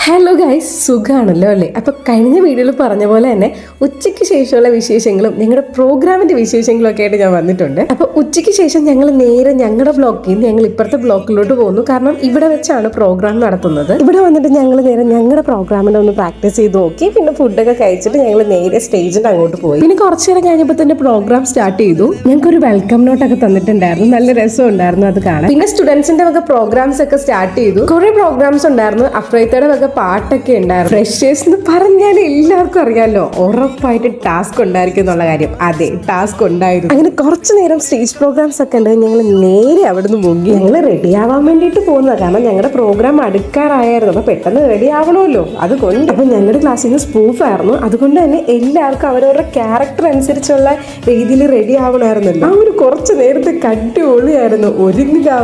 Hello guys, സുഖമാണല്ലോ അല്ലേ? അപ്പോൾ കഴിഞ്ഞ വീഡിയോയിൽ പറഞ്ഞ പോലെ തന്നെ ഉച്ചയ്ക്ക് ശേഷമുള്ള വിശേഷങ്ങളും ഞങ്ങളുടെ പ്രോഗ്രാമിൻ്റെ വിശേഷങ്ങളും ഒക്കെ ആയിട്ട് ഞാൻ വന്നിട്ടുണ്ട്. അപ്പോൾ ഉച്ചയ്ക്ക് ശേഷം ഞങ്ങൾ നേരെ ഞങ്ങളുടെ ബ്ലോക്കിൽ നിന്ന് ഞങ്ങൾ ഇപ്പുറത്തെ ബ്ലോക്കിലോട്ട് പോകുന്നു. കാരണം ഇവിടെ വെച്ചാണ് പ്രോഗ്രാം നടത്തുന്നത്. ഇവിടെ വന്നിട്ട് ഞങ്ങൾ നേരെ ഞങ്ങളുടെ പ്രോഗ്രാമിൻ്റെ ഒന്ന് പ്രാക്ടീസ് ചെയ്ത് നോക്കി. പിന്നെ ഫുഡൊക്കെ കഴിച്ചിട്ട് ഞങ്ങൾ നേരെ സ്റ്റേജിൻ്റെ അങ്ങോട്ട് പോയി. പിന്നെ കുറച്ച് നേരം കഴിഞ്ഞപ്പോൾ തന്നെ പ്രോഗ്രാം സ്റ്റാർട്ട് ചെയ്തു. ഞങ്ങൾക്കൊരു വെൽക്കം നോട്ടൊക്കെ തന്നിട്ടുണ്ടായിരുന്നു. നല്ല രസം ഉണ്ടായിരുന്നു അത് കാണാൻ. പിന്നെ സ്റ്റുഡൻസിന്റെ വക പ്രോഗ്രാംസ് ഒക്കെ സ്റ്റാർട്ട് ചെയ്തു. കുറെ പ്രോഗ്രാംസ് ഉണ്ടായിരുന്നു. അഫ്രൈത്തയുടെ വക പാട്ടൊക്കെ ഉണ്ടായിരുന്നു. ഫ്രഷേഴ്സ് എന്ന് പറഞ്ഞാൽ എല്ലാവർക്കും അറിയാമല്ലോ, ഉറപ്പായിട്ട് ടാസ്ക് ഉണ്ടായിരിക്കും എന്നുള്ള കാര്യം. അതെ, ടാസ്ക് ഉണ്ടായിരുന്നു. അങ്ങനെ കുറച്ചു നേരം സ്റ്റേജ് പ്രോഗ്രാംസ് ഒക്കെ ഉണ്ട്. ഞങ്ങൾ നേരെ അവിടുന്ന് മുങ്ങി. ഞങ്ങൾ റെഡി ആവാൻ വേണ്ടിയിട്ട് പോകുന്നത്. കാരണം ഞങ്ങളുടെ പ്രോഗ്രാം അടുക്കാറായിരുന്നു. അപ്പൊ പെട്ടെന്ന് റെഡി ആവണമല്ലോ, അതുകൊണ്ട്. അപ്പൊ ഞങ്ങളുടെ ക്ലാസ്സിൽ നിന്ന് സ്പൂഫ് ആയിരുന്നു. അതുകൊണ്ട് തന്നെ എല്ലാവർക്കും അവരവരുടെ ക്യാരക്ടർ അനുസരിച്ചുള്ള രീതിയിൽ റെഡി ആവണമായിരുന്നല്ലോ. ആ ഒരു കുറച്ച് നേരത്തെ കട്ടുപൊളിയായിരുന്നു.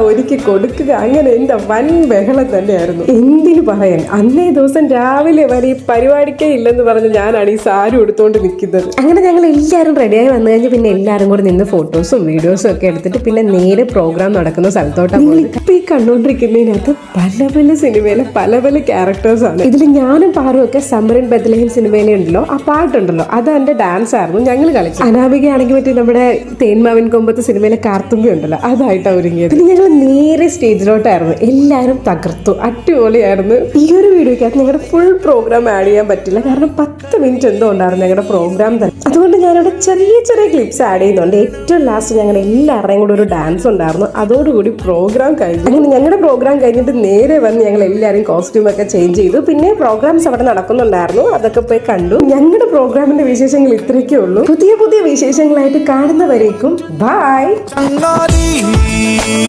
ഒരുക്കി കൊടുക്കുക, അങ്ങനെ എന്താ വൻ ബഹളം തന്നെയായിരുന്നു. എന്തിനു പറയാൻ, അന്നേ ദിവസം രാവിലെ വരെ ഈ പരിപാടിക്കേ ഇല്ലെന്ന് പറഞ്ഞ് ഞാനാണ് ഈ സാരി എടുത്തുകൊണ്ട് നിൽക്കുന്നത്. അങ്ങനെ ഞങ്ങൾ എല്ലാവരും റെഡിയായി വന്നു കഴിഞ്ഞ് പിന്നെ എല്ലാവരും കൂടെ നിന്ന് ഫോട്ടോസും വീഡിയോസും ഒക്കെ എടുത്തിട്ട് പിന്നെ നേരെ പ്രോഗ്രാം നടക്കുന്ന സ്ഥലത്തോട്ടാണ്. ഇപ്പൊ ഈ കണ്ടുകൊണ്ടിരിക്കുന്നതിനകത്ത് പല പല സിനിമയിലെ പല പല ക്യാരക്ടേഴ്സാണ്. ഇതിൽ ഞാനും പാറും ഒക്കെ സമ്മറിൻ ബത്ലഹേം സിനിമയിലെ ഉണ്ടല്ലോ, ആ പാട്ടുണ്ടല്ലോ, അത് എന്റെ ഡാൻസ് ആയിരുന്നു. ഞങ്ങൾ കളിച്ചു. അനാമികയാണെങ്കിൽ മറ്റേ നമ്മുടെ തേന്മാവിൻ കൊമ്പത്തെ സിനിമയിലെ കാർത്തുമ്പി ഉണ്ടല്ലോ, അതായിട്ടാണ് ഒരുങ്ങിയത്. പിന്നെ ഞങ്ങൾ നേരെ സ്റ്റേജിലോട്ടായിരുന്നു. എല്ലാവരും തകർത്തു, അടിപൊളിയായിരുന്നു. ഈ ഒരു വീഡിയോക്കകത്ത് ഞങ്ങളുടെ ഫുൾ പ്രോഗ്രാം ആഡ് ചെയ്യാൻ പറ്റില്ല. കാരണം 10 മിനിറ്റ് എന്തോ ഉണ്ടായിരുന്നു ഞങ്ങളുടെ പ്രോഗ്രാം തന്നെ. അതുകൊണ്ട് ഞാനിവിടെ ചെറിയ ചെറിയ ക്ലിപ്സ് ആഡ് ചെയ്യുന്നുണ്ട്. ഏറ്റവും ലാസ്റ്റ് ഞങ്ങൾ എല്ലാവരുടെയും കൂടെ ഒരു ഡാൻസ് ഉണ്ടായിരുന്നു. അതോടുകൂടി പ്രോഗ്രാം കഴിഞ്ഞു. അങ്ങനെ ഞങ്ങളുടെ പ്രോഗ്രാം കഴിഞ്ഞിട്ട് നേരെ വന്ന് ഞങ്ങൾ എല്ലാവരും കോസ്റ്റ്യൂം ഒക്കെ ചേഞ്ച് ചെയ്തു. പിന്നെ പ്രോഗ്രാംസ് അവിടെ നടക്കുന്നുണ്ടായിരുന്നു, അതൊക്കെ പോയി കണ്ടു. ഞങ്ങളുടെ പ്രോഗ്രാമിന്റെ വിശേഷങ്ങൾ ഇത്രയൊക്കെ ഉള്ളൂ. പുതിയ പുതിയ വിശേഷങ്ങളായിട്ട് കാണുന്നവരേക്കും ബൈ.